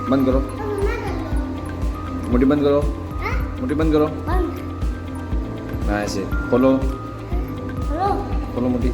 बंद करो, मुट्ठी बंद करो, मुट्ठी बंद करो। हाँ ऐसे खोलो, खोलो मुट्ठी।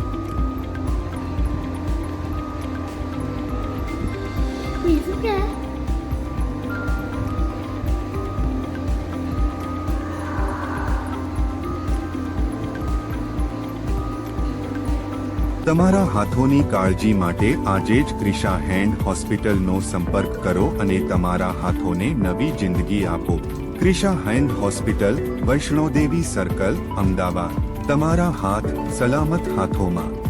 તમારા હાથોની કાળજી માટે આજે જ ક્રિશા હેન્ડ હોસ્પિટલનો સંપર્ક કરો અને તમારા હાથોને નવી જિંદગી આપો। Krisha hand hospital, Vaishnodevi circle, Ahmedabad. તમારા હાથ સલામત હાથોમાં।